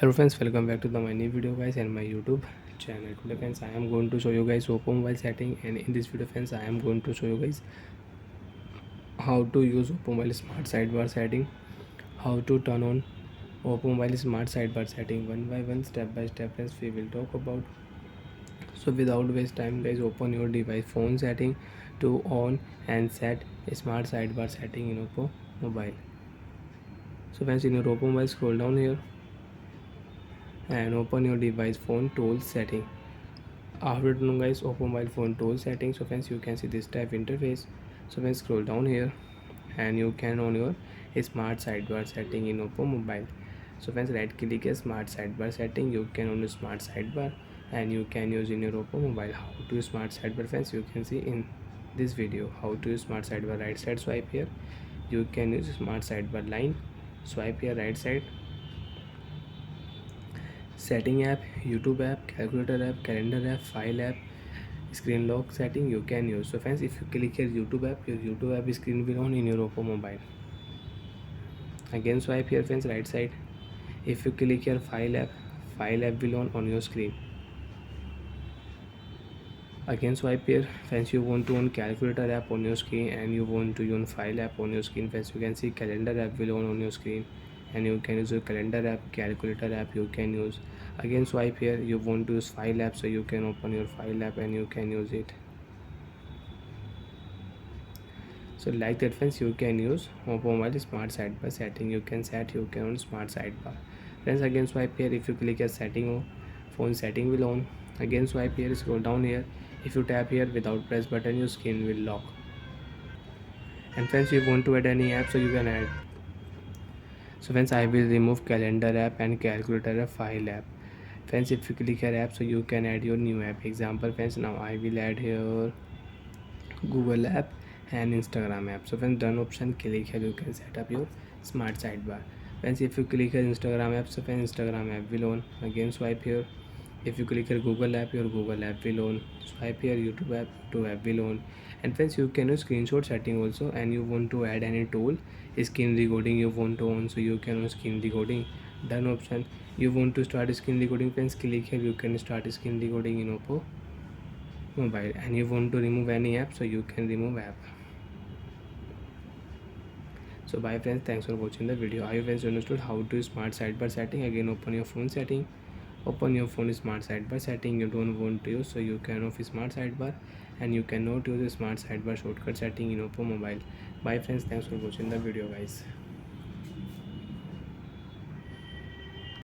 Hello friends, welcome back to my new video guys and my YouTube channel. Today friends, I am going to show you guys Oppo mobile setting, and in this video friends, I am going to show you guys how to use Oppo mobile smart sidebar setting, how to turn on Oppo mobile smart sidebar setting one by one, step by step friends we will talk about. So without waste time guys, open your device phone setting to on and set a smart sidebar setting in Oppo mobile. So friends, in your Oppo mobile, scroll down here and open your device phone tools setting. After doing guys, open mobile phone tools settings. So friends, you can see this type interface. So friends, scroll down here and you can on your smart sidebar setting in Oppo mobile. So friends, right click a smart sidebar setting. You can on the smart sidebar and you can use in your Oppo mobile. How to use smart sidebar friends, you can see in this video how to use smart sidebar. Right side swipe here, you can use smart sidebar line, swipe here right side, setting app, YouTube app, calculator app, calendar app, file app, screen lock setting you can use. So friends, if you click here YouTube app, your YouTube app screen will on in your Oppo mobile. Again swipe here friends right side. If you click here file app will on your screen. Again swipe here friends, you want to on calculator app on your screen and you want to use file app on your screen friends. You can see calendar app will on your screen and you can use your calendar app, calculator app you can use. Again swipe here, you want to use file app, so you can open your file app and you can use it. So like that friends, you can use Oppo mobile smart sidebar setting. You can set you can on smart sidebar friends. Again swipe here, if you click a setting or phone setting will on. Again swipe here, scroll down here, if you tap here without press button your screen will lock. And friends, you want to add any app, so you can add. So friends, I will remove calendar app and calculator app, file app friends. If you click here app, so you can add your new app. Example friends, now I will add here Google app and Instagram app. So when done option, click here, you can set up your smart sidebar friends. If you click here Instagram app, so when Instagram app will on. Again swipe here, if you click here Google app, your Google app will on. Swipe here YouTube app will on. And friends, you can use screenshot setting also, and you want to add any tool, screen recording you want to on, so you can use screen recording. Done option, you want to start screen recording friends, click here, you can start screen recording in Oppo mobile. And you want to remove any app, so you can remove app. So bye friends, thanks for watching the video. I hope friends understood how to use smart sidebar setting. Again open your phone setting, open your phone smart sidebar setting you don't want to use, so you can off smart sidebar and you cannot use a smart sidebar shortcut setting in Oppo mobile. Bye friends, thanks for watching the video guys.